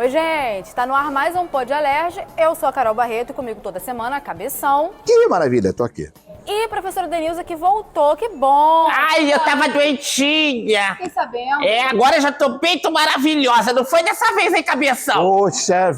Oi, gente, tá no ar mais um Pod Alerge. Eu sou a Carol Barreto e comigo toda semana a Cabeção. Que maravilha, tô aqui. E a professora Denilza que voltou, que bom! Ai, eu tava doentinha. Fiquei sabendo. Agora eu já tô bem maravilhosa. Não foi dessa vez, hein, Cabeção? Puxa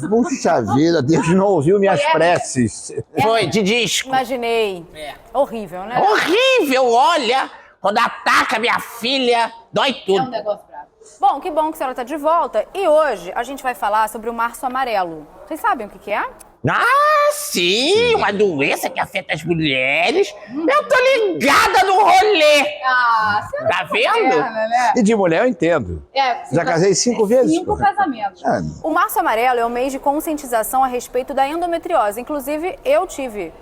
vida, Deus não ouviu minhas preces. Foi, de disco. Imaginei. Horrível, né? Horrível, olha. Quando ataca minha filha, dói tudo. negócio bravo. Bom, que bom que a senhora tá de volta. E hoje a gente vai falar sobre o Março Amarelo. Vocês sabem o que é? Ah, sim, uma doença que afeta as mulheres. Eu tô ligada no rolê. Ah, você Tá vendo? né? E de mulher eu entendo. Já casei 5 vezes. 5 casamentos. É. O Março Amarelo é um mês de conscientização a respeito da endometriose. Inclusive, eu tive.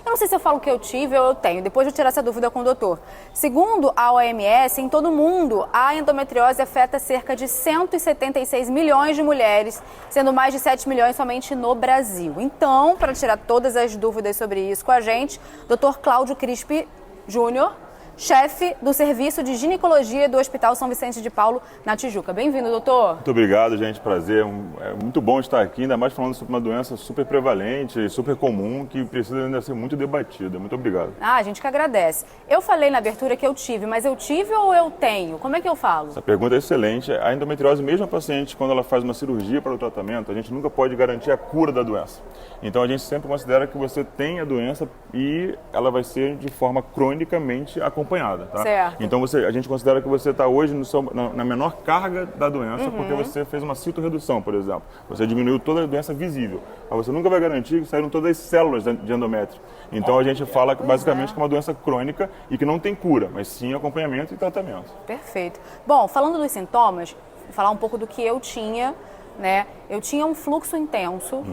Eu não sei se eu falo que eu tive ou eu tenho, depois de eu tirar essa dúvida com o doutor. Segundo a OMS, em todo o mundo, a endometriose afeta cerca de 176 milhões de mulheres, sendo mais de 7 milhões somente no Brasil. Então, para tirar todas as dúvidas sobre isso com a gente, Dr. Cláudio Crispi Júnior, chefe do Serviço de Ginecologia do Hospital São Vicente de Paulo, na Tijuca. Bem-vindo, doutor. Muito obrigado, gente. Prazer. É muito bom estar aqui, ainda mais falando sobre uma doença super prevalente, super comum, que precisa ainda ser muito debatida. Muito obrigado. Ah, a gente que agradece. Eu falei na abertura que eu tive, mas eu tive ou eu tenho? Como é que eu falo? Essa pergunta é excelente. A endometriose, mesmo a paciente, quando ela faz uma cirurgia para o tratamento, a gente nunca pode garantir a cura da doença. Então, a gente sempre considera que você tem a doença e ela vai ser de forma cronicamente acompanhada, tá? Certo. Então, a gente considera que você está hoje na menor carga da doença porque você fez uma citorredução, por exemplo. Você diminuiu toda a doença visível. Mas você nunca vai garantir que saíram todas as células de endométrio. Então, a gente fala que, basicamente que é uma doença crônica e que não tem cura, mas sim acompanhamento e tratamento. Perfeito. Bom, falando dos sintomas, vou falar um pouco do que eu tinha, né? Eu tinha um fluxo intenso.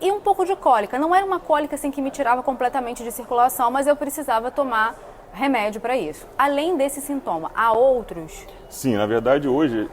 E um pouco de cólica. Não era uma cólica assim que me tirava completamente de circulação, mas eu precisava tomar remédio para isso. Além desse sintoma, há outros? Sim, na verdade hoje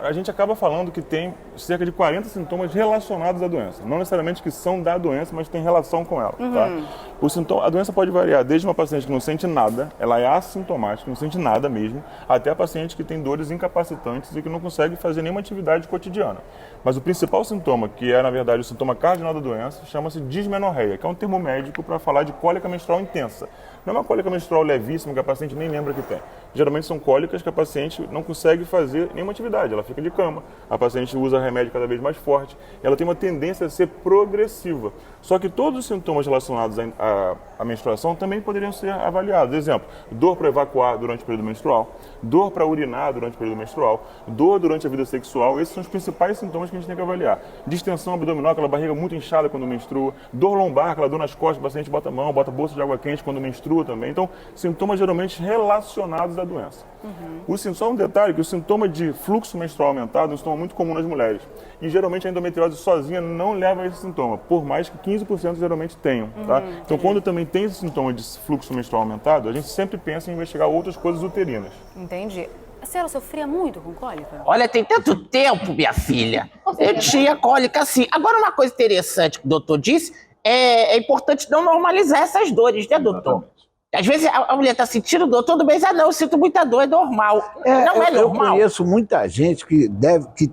a gente acaba falando que tem cerca de 40 sintomas relacionados à doença. Não necessariamente que são da doença, mas tem relação com ela. Tá? A doença pode variar desde uma paciente que não sente nada, ela é assintomática, não sente nada mesmo, até a paciente que tem dores incapacitantes e que não consegue fazer nenhuma atividade cotidiana. Mas o principal sintoma, que é na verdade o sintoma cardinal da doença, chama-se dismenorreia, que é um termo médico para falar de cólica menstrual intensa. Não é uma cólica menstrual levíssima que a paciente nem lembra que tem. Geralmente são cólicas que a paciente não consegue fazer nenhuma atividade, ela fica de cama, a paciente usa remédio cada vez mais forte, ela tem uma tendência a ser progressiva. Só que todos os sintomas relacionados à menstruação também poderiam ser avaliados. Exemplo, dor para evacuar durante o período menstrual, dor para urinar durante o período menstrual, dor durante a vida sexual, esses são os principais sintomas que a gente tem que avaliar. Distensão abdominal, aquela barriga muito inchada quando menstrua, dor lombar, aquela dor nas costas, o paciente bota a mão, bota bolsa de água quente quando menstrua também. Então, sintomas geralmente relacionados à doença. Só um detalhe, que o sintoma de fluxo menstrual aumentado é um sintoma muito comum nas mulheres. E geralmente a endometriose sozinha não leva a esse sintoma, por mais que 15% geralmente tenham. Tá? Então, quando também tem esse sintoma de fluxo menstrual aumentado, a gente sempre pensa em investigar outras coisas uterinas. Entendi. A senhora sofria muito com cólica? Olha, tem tanto tempo, minha filha. Eu tinha cólica, sim. Agora, uma coisa interessante que o doutor disse, é importante não normalizar essas dores, né, doutor? Às vezes a mulher está sentindo dor todo mês, não, eu sinto muita dor, é normal. Não é normal. Eu conheço muita gente que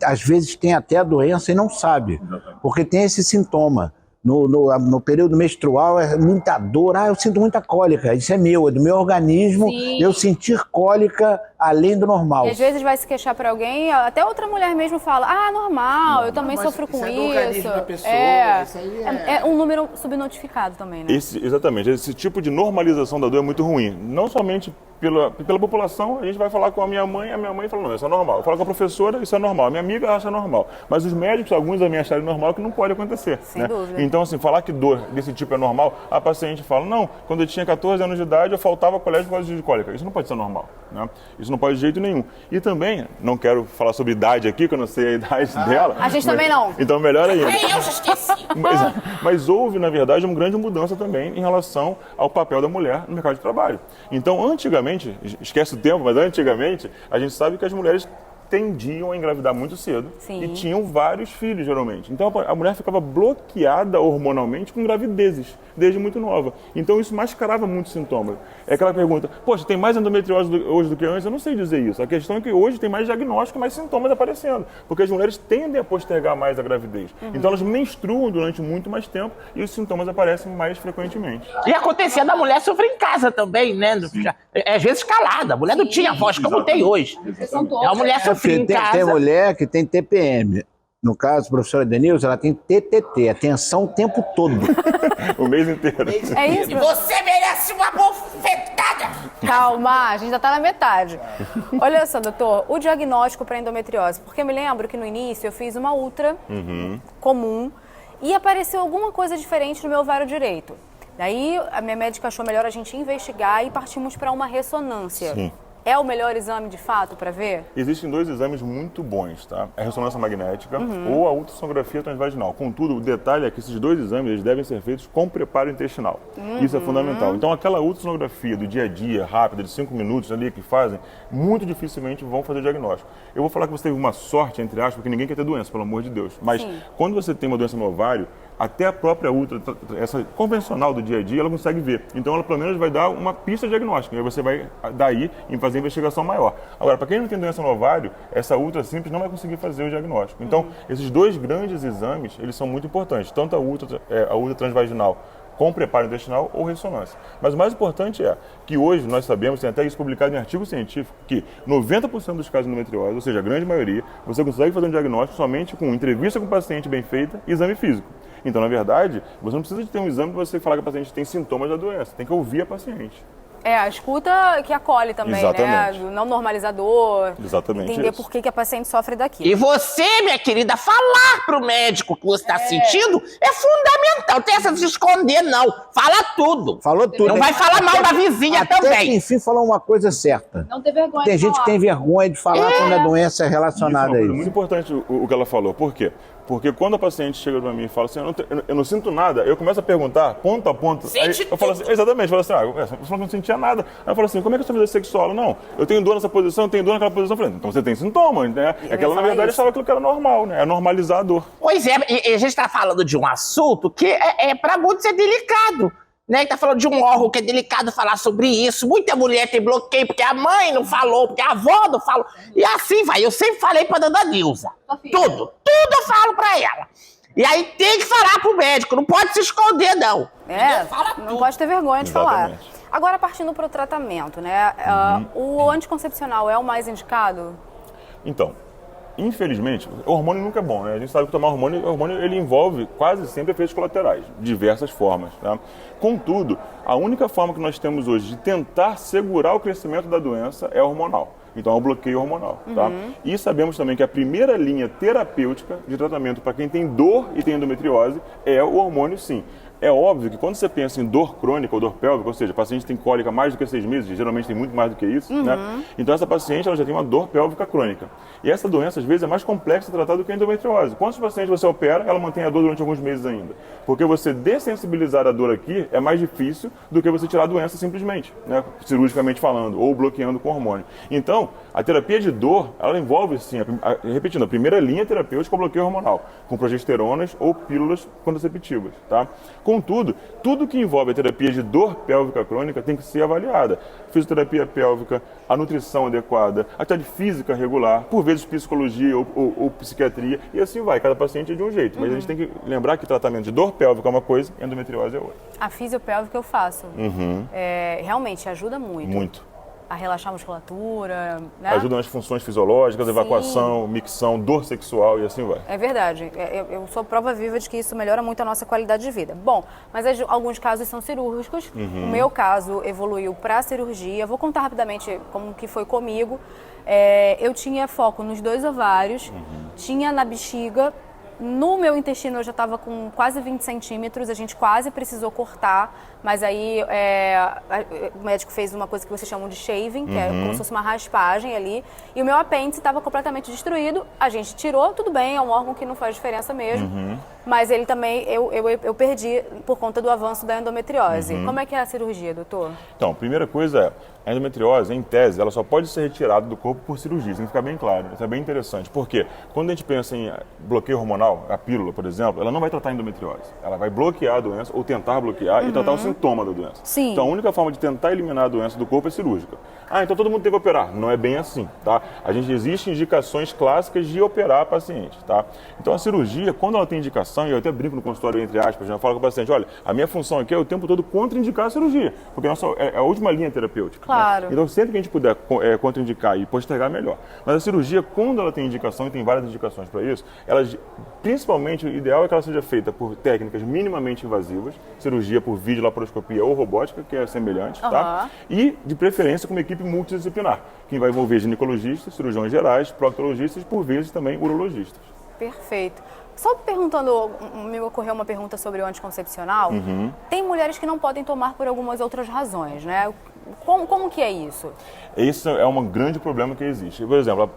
às vezes tem até a doença e não sabe, porque tem esse sintoma. No período menstrual é muita dor, eu sinto muita cólica, isso é do meu organismo. Sim. Eu sentir cólica além do normal. E às vezes vai se queixar para alguém, até outra mulher mesmo fala, normal, eu também sofro com isso. isso. É do organismo da pessoa, isso aí é um número subnotificado também, né? Exatamente, esse tipo de normalização da dor é muito ruim. Não somente pela população, a gente vai falar com a minha mãe fala, não, isso é normal. Eu falo com a professora, isso é normal. A minha amiga acha normal. Mas os médicos, alguns da minha acharem normal, que não pode acontecer. Sem dúvida. Então, assim, falar que dor desse tipo é normal, a paciente fala, não, quando eu tinha 14 anos de idade, eu faltava ao colégio por causa de cólica. Isso não pode ser normal, né? Isso não pode de jeito nenhum. E também, não quero falar sobre idade aqui, que eu não sei a idade dela. A gente também não. Então, melhor ainda. Eu já esqueci. Mas houve, na verdade, uma grande mudança também em relação ao papel da mulher no mercado de trabalho. Então, antigamente, esquece o tempo, mas antigamente, a gente sabe que as mulheres tendiam a engravidar muito cedo Sim. e tinham vários filhos, geralmente. Então a mulher ficava bloqueada hormonalmente com gravidezes, desde muito nova. Então isso mascarava muitos sintomas. É aquela pergunta, poxa, tem mais endometriose hoje do que antes? Eu não sei dizer isso. A questão é que hoje tem mais diagnóstico, mais sintomas aparecendo, porque as mulheres tendem a postergar mais a gravidez. Então elas menstruam durante muito mais tempo e os sintomas aparecem mais frequentemente. E acontecia da mulher sofrer em casa também, né? Às vezes calada. A mulher não tinha voz como tem hoje. A mulher sofria em Tem casa. mulher que tem TPM. No caso, a professora Denilson, ela tem TTT, atenção o tempo todo. O mês inteiro. É isso? Você merece uma bofetada! Calma, a gente já tá na metade. Olha só, doutor, o diagnóstico para endometriose, porque eu me lembro que no início eu fiz uma ultra comum e apareceu alguma coisa diferente no meu ovário direito. Daí a minha médica achou melhor a gente investigar e partimos para uma ressonância. Sim. É o melhor exame de fato para ver? Existem 2 exames muito bons, tá? A ressonância magnética ou a ultrassonografia transvaginal. Contudo, o detalhe é que esses 2 exames eles devem ser feitos com preparo intestinal. Isso é fundamental. Então, aquela ultrassonografia do dia a dia, rápida, de 5 minutos ali que fazem, muito dificilmente vão fazer o diagnóstico. Eu vou falar que você teve uma sorte, entre aspas, porque ninguém quer ter doença, pelo amor de Deus. Mas quando você tem uma doença no ovário, até a própria ultra, essa convencional do dia a dia, ela consegue ver. Então, ela pelo menos vai dar uma pista diagnóstica. E aí você vai, daí, fazer investigação maior. Agora, para quem não tem doença no ovário, essa ultra simples não vai conseguir fazer o diagnóstico. Então, esses 2 grandes exames, eles são muito importantes. Tanto a ultra transvaginal com preparo intestinal ou ressonância. Mas o mais importante é que hoje nós sabemos, tem até isso publicado em artigo científico, que 90% dos casos de endometriose, ou seja, a grande maioria, você consegue fazer um diagnóstico somente com entrevista com o paciente bem feita e exame físico. Então, na verdade, você não precisa de ter um exame para você falar que a paciente tem sintomas da doença, tem que ouvir a paciente. É, a escuta que acolhe também, Exatamente. né? Do não normalizador. Exatamente Entender isso. por que a paciente sofre daquilo. E você, minha querida, falar pro médico que você está sentindo é fundamental. Não tem essa de se esconder, não. Fala tudo. Falou tudo. Não vai falar mal da vizinha Até que, também. enfim, falou uma coisa certa. Não ter vergonha Tem de gente que falar. tem vergonha de falar quando a doença é Isso é relacionada uma a coisa isso. muito importante o que ela falou. Por quê? Porque quando a paciente chega pra mim e fala assim, eu não sinto nada, eu começo a perguntar, ponto a ponto. Sente Aí eu falo assim, exatamente, eu falo assim, você falou que não sentia nada. Aí eu falo assim, como é que é a sua vida sexual? Não, eu tenho dor nessa posição, eu tenho dor naquela posição. Eu falei, então você tem sintomas, né? É que ela, na verdade, achava aquilo que era normal, né? É normalizar a dor. Pois é, e a gente está falando de um assunto que para muitos é delicado. Né? Tá falando de um órgão que é delicado falar sobre isso. Muita mulher tem bloqueio porque a mãe não falou, porque a avó não falou. E assim vai. Eu sempre falei pra dona Nilza. Tudo eu falo pra ela. E aí tem que falar pro médico, não pode se esconder, não. Não pode ter vergonha de falar. Exatamente. Agora, partindo para o tratamento, né? O anticoncepcional é o mais indicado? Então, infelizmente, o hormônio nunca é bom, né? A gente sabe que tomar o hormônio ele envolve quase sempre efeitos colaterais, de diversas formas, tá? Contudo, a única forma que nós temos hoje de tentar segurar o crescimento da doença é hormonal. Então, é o bloqueio hormonal, tá? E sabemos também que a primeira linha terapêutica de tratamento para quem tem dor e tem endometriose é o hormônio, sim. É óbvio que quando você pensa em dor crônica ou dor pélvica, ou seja, a paciente tem cólica mais do que 6 meses, geralmente tem muito mais do que isso, né? Então essa paciente ela já tem uma dor pélvica crônica. E essa doença, às vezes, é mais complexa de tratar do que a endometriose. Quantos pacientes você opera, ela mantém a dor durante alguns meses ainda? Porque você dessensibilizar a dor aqui é mais difícil do que você tirar a doença simplesmente, né? Cirurgicamente falando, ou bloqueando com hormônio. Então, a terapia de dor, ela envolve, sim, repetindo, a primeira linha terapêutica é o bloqueio hormonal, com progesteronas ou pílulas contraceptivas, tá? Contudo, tudo que envolve a terapia de dor pélvica crônica tem que ser avaliada. Fisioterapia pélvica, a nutrição adequada, a atividade física regular, por vezes psicologia ou psiquiatria, e assim vai. Cada paciente é de um jeito. Mas a gente tem que lembrar que tratamento de dor pélvica é uma coisa e endometriose é outra. A fisiopélvica eu faço. Realmente ajuda muito. Muito. A relaxar a musculatura, né? Ajuda nas funções fisiológicas, evacuação, micção, dor sexual e assim vai. É verdade. Eu sou prova viva de que isso melhora muito a nossa qualidade de vida. Bom, mas alguns casos são cirúrgicos. O meu caso evoluiu para cirurgia. Vou contar rapidamente como que foi comigo. Eu tinha foco nos 2 ovários, tinha na bexiga. No meu intestino eu já estava com quase 20 centímetros, a gente quase precisou cortar, mas aí o médico fez uma coisa que vocês chamam de shaving, que é como se fosse uma raspagem ali, e o meu apêndice estava completamente destruído, a gente tirou, tudo bem, é um órgão que não faz diferença mesmo, mas ele também, eu perdi por conta do avanço da endometriose. Como é que é a cirurgia, doutor? Então, a primeira coisa a endometriose, em tese, ela só pode ser retirada do corpo por cirurgia, isso tem que ficar bem claro, isso é bem interessante. Por quê? Quando a gente pensa em bloqueio hormonal, a pílula, por exemplo, ela não vai tratar a endometriose, ela vai bloquear a doença ou tentar bloquear e tratar o sintoma da doença. Sim. Então, a única forma de tentar eliminar a doença do corpo é cirúrgica. Então todo mundo tem que operar. Não é bem assim, tá? Existem indicações clássicas de operar paciente, tá? Então, a cirurgia, quando ela tem indicação, e eu até brinco no consultório, entre aspas, já falo com o paciente, olha, a minha função aqui é o tempo todo contraindicar a cirurgia, porque é a última linha terapêutica. Claro. Né? Então, sempre que a gente puder contraindicar e postergar, melhor. Mas a cirurgia, quando ela tem indicação, e tem várias indicações para isso, principalmente, o ideal é que ela seja feita por técnicas minimamente invasivas, cirurgia por videolaparoscopia ou robótica, que é semelhante, tá? E, de preferência, com uma equipe multidisciplinar, que vai envolver ginecologistas, cirurgiões gerais, proctologistas e, por vezes, também urologistas. Perfeito. Só perguntando, me ocorreu uma pergunta sobre o anticoncepcional. Tem mulheres que não podem tomar por algumas outras razões, né? Como que é isso? Esse é um grande problema que existe. Por exemplo,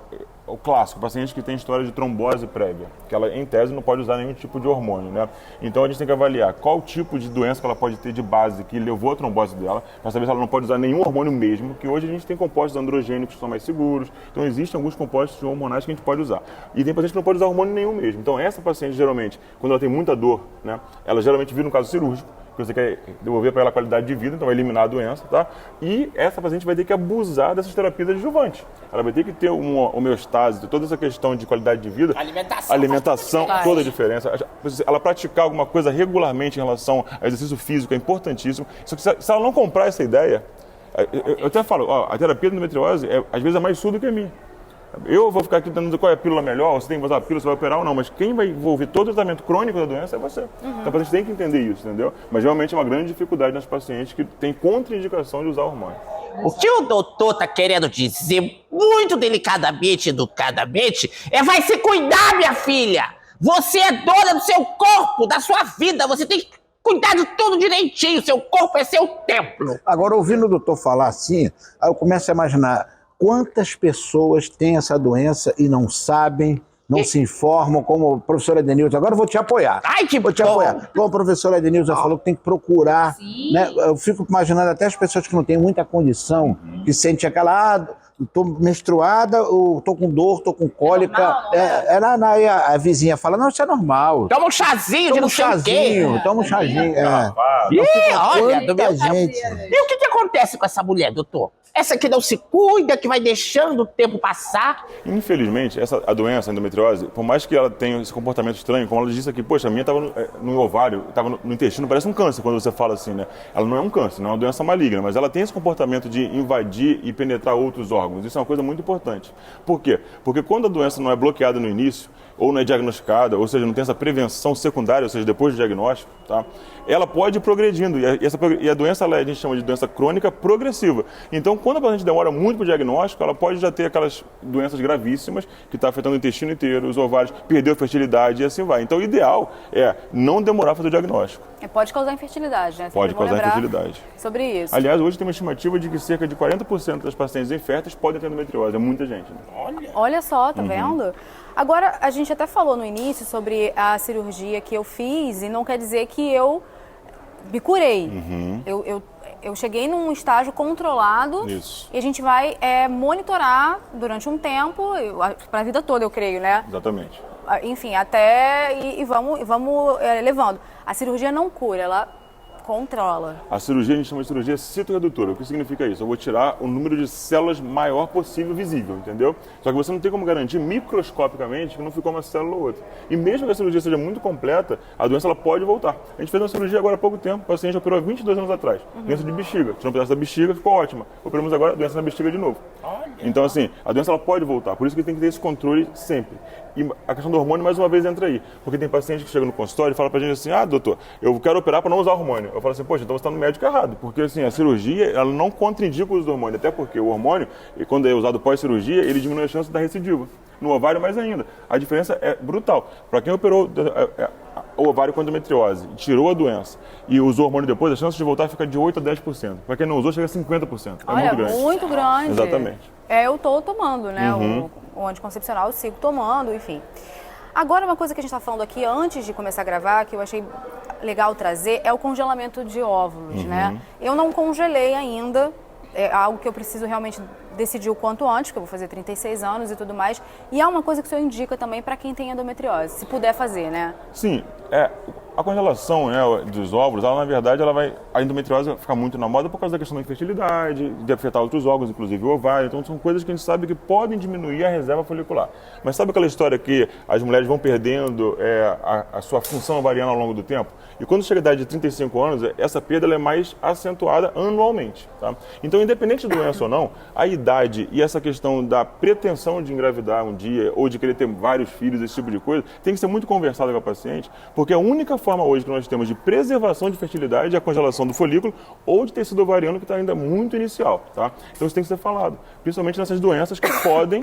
o clássico, paciente que tem história de trombose prévia, que ela, em tese, não pode usar nenhum tipo de hormônio, né? Então, a gente tem que avaliar qual tipo de doença que ela pode ter de base que levou a trombose dela, para saber se ela não pode usar nenhum hormônio mesmo, que hoje a gente tem compostos androgênicos que são mais seguros, então existem alguns compostos hormonais que a gente pode usar. E tem paciente que não pode usar hormônio nenhum mesmo. Então, essa paciente, geralmente, quando ela tem muita dor, né, ela geralmente vira um caso cirúrgico, que você quer devolver para ela a qualidade de vida, então vai eliminar a doença, tá? E essa paciente vai ter que abusar dessas terapias adjuvantes. Ela vai ter que ter uma homeostase, toda essa questão de qualidade de vida. Alimentação, toda a diferença. Ela praticar alguma coisa regularmente em relação ao exercício físico é importantíssimo. Só que se ela não comprar essa ideia, eu até falo, a terapia de endometriose às vezes é mais sua do que a minha. Eu vou ficar aqui dando qual é a pílula melhor, você tem que usar a pílula, você vai operar ou não, mas quem vai envolver todo o tratamento crônico da doença é você. Então a paciente tem que entender isso, entendeu? Mas realmente é uma grande dificuldade nas pacientes que têm contraindicação de usar hormônio. O que o doutor tá querendo dizer, muito delicadamente, educadamente, vai se cuidar, minha filha! Você é dona do seu corpo, da sua vida, você tem que cuidar de tudo direitinho, seu corpo é seu templo. Agora, ouvindo o doutor falar assim, aí eu começo a imaginar quantas pessoas têm essa doença e não sabem, não se informam, como o professor Edenilson. Agora eu vou te apoiar. Ai, que vou te bom. apoiar. Como o professor Edenilson falou que tem que procurar. Né? Eu fico imaginando até as pessoas que não têm muita condição, que sentem aquela, estou menstruada, ou estou com dor, estou com cólica. Normal, aí a vizinha fala, não, isso é normal. Toma um chazinho de não sei o quê. Toma um chazinho. Olha, do meu gente. E o que acontece com essa mulher, doutor? Essa que não se cuida, que vai deixando o tempo passar. Infelizmente, a doença, a endometriose, por mais que ela tenha esse comportamento estranho, como ela disse aqui, poxa, a minha estava no ovário, estava no intestino, parece um câncer quando você fala assim, né? Ela não é um câncer, não é uma doença maligna, mas ela tem esse comportamento de invadir e penetrar outros órgãos. Isso é uma coisa muito importante. Por quê? Porque quando a doença não é bloqueada no início, ou não é diagnosticada, ou seja, não tem essa prevenção secundária, ou seja, depois do diagnóstico, tá? Ela pode ir progredindo, e a doença a gente chama de doença crônica progressiva. Então, quando a paciente demora muito para o diagnóstico, ela pode já ter aquelas doenças gravíssimas, que está afetando o intestino inteiro, os ovários, perdeu a fertilidade e assim vai. Então, o ideal é não demorar para fazer o diagnóstico. Pode causar infertilidade, né? Pode causar infertilidade. Sobre isso. Aliás, hoje tem uma estimativa de que cerca de 40% das pacientes inférteis podem ter endometriose. É muita gente, né? Olha só, tá vendo? Agora, a gente até falou no início sobre a cirurgia que eu fiz e não quer dizer que eu me curei. Eu cheguei num estágio controlado. Isso. E a gente vai monitorar durante um tempo, para a vida toda, eu creio, né? Exatamente. Enfim, e vamos levando. A cirurgia não cura, ela controla. A cirurgia a gente chama de cirurgia citoredutora. O que significa isso? Eu vou tirar o número de células maior possível visível, entendeu? Só que você não tem como garantir microscopicamente que não ficou uma célula ou outra. E mesmo que a cirurgia seja muito completa, a doença ela pode voltar. A gente fez uma cirurgia agora há pouco tempo, o paciente operou há 22 anos atrás. Doença de bexiga. Tirou um pedaço da bexiga, ficou ótima. Operamos agora a doença na bexiga de novo. Então, assim, a doença ela pode voltar. Por isso que tem que ter esse controle sempre. E a questão do hormônio, mais uma vez, entra aí. Porque tem paciente que chega no consultório e fala pra gente assim, doutor, eu quero operar para não usar hormônio. Eu falo assim, poxa, então você está no médico errado. Porque, assim, a cirurgia, ela não contraindica o uso do hormônio. Até porque o hormônio, quando é usado pós-cirurgia, ele diminui a chance da recidiva. No ovário, mais ainda. A diferença é brutal. Para quem operou o ovário com endometriose, tirou a doença e usou hormônio depois, a chance de voltar fica de 8 a 10%. Para quem não usou, chega a 50%. É Olha, muito grande. muito grande. Exatamente. Eu tô tomando, né? O anticoncepcional, eu sigo tomando, enfim. Agora, uma coisa que a gente tá falando aqui, antes de começar a gravar, que eu achei legal trazer, é o congelamento de óvulos, né? Eu não congelei ainda, é algo que eu preciso realmente decidir o quanto antes, porque eu vou fazer 36 anos e tudo mais. E é uma coisa que o senhor indica também para quem tem endometriose, se puder fazer, né? Sim, a congelação, né, dos óvulos, ela, na verdade, a endometriose vai ficar muito na moda por causa da questão da infertilidade, de afetar outros órgãos, inclusive o ovário. Então, são coisas que a gente sabe que podem diminuir a reserva folicular. Mas sabe aquela história que as mulheres vão perdendo a sua função ovariana ao longo do tempo? E quando chega a idade de 35 anos, essa perda ela é mais acentuada anualmente. Tá? Então, independente de doença ou não, a idade e essa questão da pretensão de engravidar um dia ou de querer ter vários filhos, esse tipo de coisa, tem que ser muito conversada com a paciente, porque a única forma hoje que nós temos de preservação de fertilidade é a congelação do folículo ou de tecido ovariano que está ainda muito inicial. Tá? Então, isso tem que ser falado, principalmente nessas doenças que podem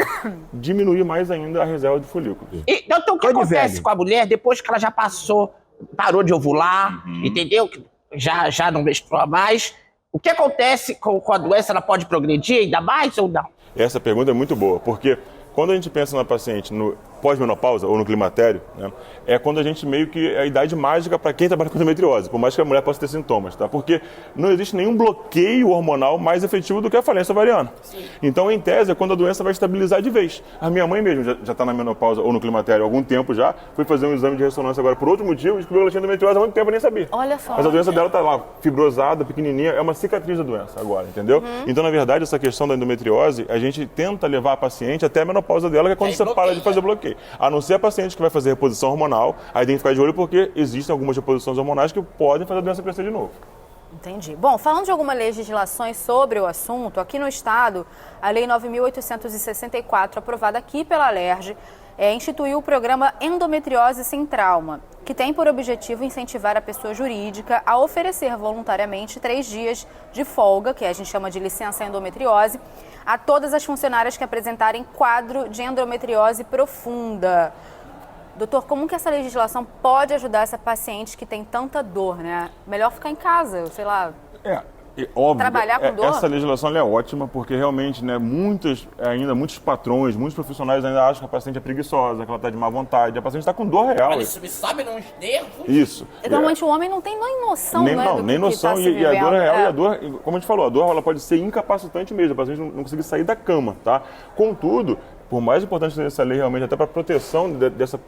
diminuir mais ainda a reserva de folículos. Então, o que acontece com a mulher depois que ela já parou de ovular, entendeu? Já não menstrua mais. O que acontece com a doença? Ela pode progredir ainda mais ou não? Essa pergunta é muito boa, porque quando a gente pensa na paciente no pós-menopausa ou no climatério, né, é quando a gente meio que é a idade mágica para quem trabalha com endometriose, por mais que a mulher possa ter sintomas, tá? Porque não existe nenhum bloqueio hormonal mais efetivo do que a falência ovariana. Sim. Então, em tese, é quando a doença vai estabilizar de vez. A minha mãe mesmo já está na menopausa ou no climatério há algum tempo já, foi fazer um exame de ressonância agora por outro motivo, descobriu que ela tinha endometriose há muito tempo, eu nem sabia. Olha só. Mas a doença dela está lá, fibrosada, pequenininha, é uma cicatriz da doença agora, entendeu? Então, na verdade, essa questão da endometriose, a gente tenta levar a paciente até a menopausa dela, que é quando você para de fazer bloqueio. A não ser a paciente que vai fazer reposição hormonal, aí tem que ficar de olho porque existem algumas reposições hormonais que podem fazer a doença crescer de novo. Entendi. Bom, falando de algumas legislações sobre o assunto, aqui no estado, a Lei 9.864, aprovada aqui pela Alerj, instituiu o programa Endometriose Sem Trauma, que tem por objetivo incentivar a pessoa jurídica a oferecer voluntariamente 3 dias de folga, que a gente chama de licença endometriose, a todas as funcionárias que apresentarem quadro de endometriose profunda. Doutor, como que essa legislação pode ajudar essa paciente que tem tanta dor, né? Melhor ficar em casa, sei lá. Óbvio, trabalhar com dor? Essa legislação é ótima porque realmente, né, muitos patrões, muitos profissionais ainda acham que a paciente é preguiçosa, que ela está de má vontade. A paciente está com dor real. Olha, isso me sobe nos nervos. Isso. Normalmente o homem não tem nem noção, nem, né? Não, nem noção. Tá e a dor é real. E a dor, como a gente falou, a dor ela pode ser incapacitante mesmo. A paciente não conseguir sair da cama, tá? Contudo, por mais importante dessa lei realmente, até para a proteção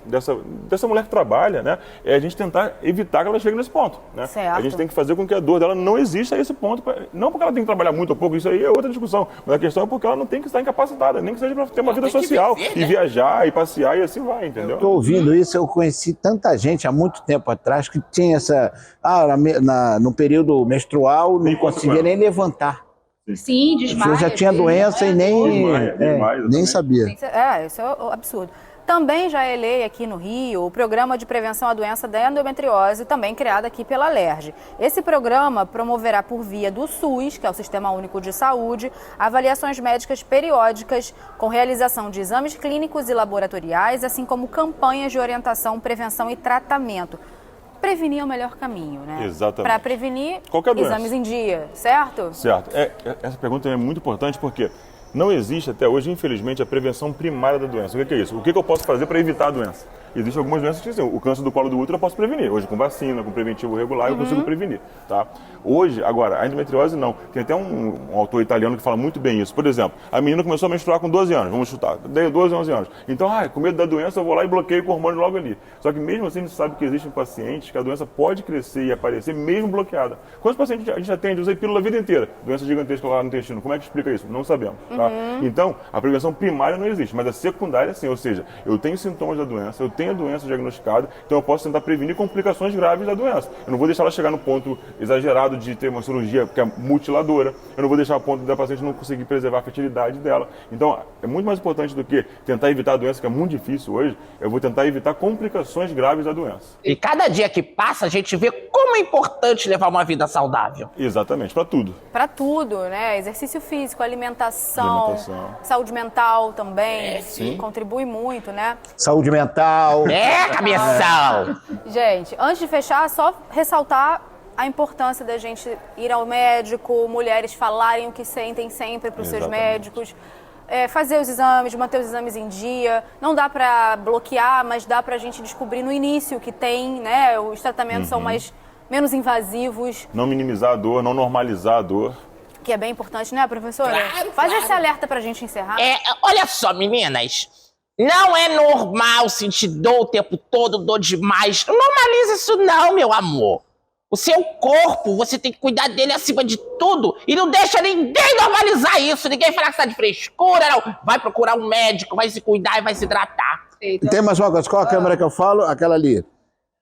dessa mulher que trabalha, né, é a gente tentar evitar que ela chegue nesse ponto. Né? Certo. A gente tem que fazer com que a dor dela não exista a esse ponto, não porque ela tem que trabalhar muito ou pouco, isso aí é outra discussão, mas a questão é porque ela não tem que estar incapacitada, nem que seja para ter uma vida social, viver, né? E viajar, e passear, e assim vai, entendeu? Estou ouvindo isso, eu conheci tanta gente há muito tempo atrás que tinha essa... no período menstrual não conseguia nem levantar. Sim, desmaia. Já tinha doença e nem sabia. Isso é absurdo. Também já é lei aqui no Rio o Programa de Prevenção à Doença da Endometriose, também criado aqui pela Alerj. Esse programa promoverá por via do SUS, que é o Sistema Único de Saúde, avaliações médicas periódicas com realização de exames clínicos e laboratoriais, assim como campanhas de orientação, prevenção e tratamento. Prevenir é o melhor caminho, né? Exatamente. Para prevenir, qualquer doença. Exames em dia, certo? Certo. Essa pergunta é muito importante porque não existe até hoje, infelizmente, a prevenção primária da doença. O que é isso? O que eu posso fazer para evitar a doença? Existem algumas doenças que o câncer do colo do útero eu posso prevenir. Hoje, com vacina, com preventivo regular, eu consigo prevenir. Tá? Hoje, agora, a endometriose não. Tem até um autor italiano que fala muito bem isso. Por exemplo, a menina começou a menstruar com 12 anos, vamos chutar, 12, 11 anos. Então, com medo da doença, eu vou lá e bloqueio com o hormônio logo ali. Só que mesmo assim, a gente sabe que existem pacientes que a doença pode crescer e aparecer mesmo bloqueada. Quantos pacientes a gente atende? Usei pílula a vida inteira. Doença gigantesca lá no intestino. Como é que explica isso? Não sabemos. Tá? Então, a prevenção primária não existe, mas a secundária sim. Ou seja, eu tenho sintomas da doença, eu tenho a doença diagnosticada, então eu posso tentar prevenir complicações graves da doença. Eu não vou deixar ela chegar no ponto exagerado de ter uma cirurgia que é mutiladora, eu não vou deixar o ponto da paciente não conseguir preservar a fertilidade dela. Então, é muito mais importante do que tentar evitar a doença, que é muito difícil hoje, eu vou tentar evitar complicações graves da doença. E cada dia que passa, a gente vê como é importante levar uma vida saudável. Exatamente, para tudo. Para tudo, né? Exercício físico, alimentação, Alimentação. Saúde mental também. sim. Contribui muito, né? Saúde mental. É, cabeção! Gente, antes de fechar, só ressaltar a importância da gente ir ao médico, mulheres falarem o que sentem sempre para os seus Exatamente. médicos. Fazer os exames, manter os exames em dia. Não dá para bloquear, mas dá para a gente descobrir no início que tem, né? Os tratamentos são menos invasivos, Não minimizar a dor, não normalizar a dor. que é bem importante, né, professora? Claro, Faz claro. esse alerta pra gente encerrar. Olha só, meninas. Não é normal sentir dor o tempo todo, dor demais. Não normaliza isso não, meu amor. O seu corpo, você tem que cuidar dele acima de tudo. E não deixa ninguém normalizar isso. Ninguém falar que tá de frescura, não. Vai procurar um médico, vai se cuidar e vai se hidratar. E tem mais uma coisa, qual a câmera que eu falo? Aquela ali.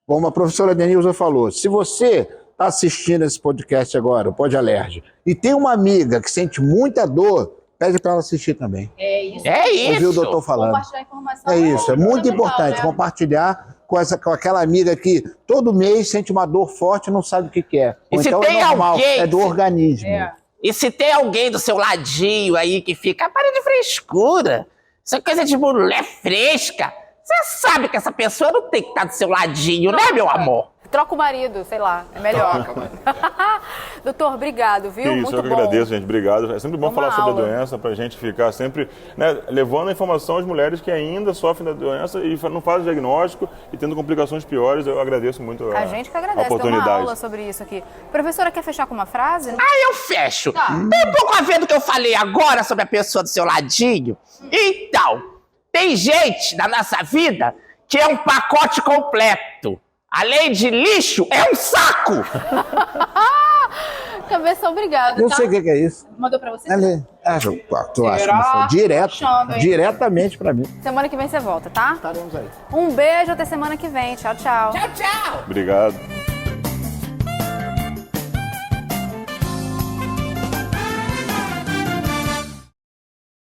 Como a professora Denilza falou, se você está assistindo esse podcast agora, o Pod Alerge, e tem uma amiga que sente muita dor, pede para ela assistir também. É isso. É Ouvir o isso. doutor falando. Compartilhar informação. É isso, é muito fundamental, importante né? compartilhar com aquela amiga que todo mês sente uma dor forte e não sabe o que é. E Ou se então tem é normal, alguém é do que- organismo. E se tem alguém do seu ladinho aí que fica, para de frescura. Isso é coisa de mulher fresca. Você sabe que essa pessoa não tem que estar do seu ladinho, né, meu amor? Troca o marido, sei lá, é melhor. Doutor, obrigado, Que viu? isso, Muito eu que bom. agradeço, gente. Obrigado. É sempre bom Uma falar sobre aula. a doença, pra gente ficar sempre, né, levando a informação às mulheres que ainda sofrem da doença e não fazem diagnóstico e tendo complicações piores. Eu agradeço muito A gente que agradece, a deu uma oportunidade. aula sobre isso aqui. Professora, quer fechar com uma frase? Aí eu fecho. Tem um pouco a ver do que eu falei agora sobre a pessoa do seu ladinho? Então, tem gente na nossa vida que é um pacote completo. Além de lixo, é um saco! Cabeça, obrigada, Eu tá? sei o que é isso. Mandou pra você? Tu acha que não foi? Achando, hein? Diretamente pra mim. Semana que vem você volta, tá? Estaremos aí. Um beijo, até semana que vem. Tchau, tchau. Tchau, tchau! Obrigado.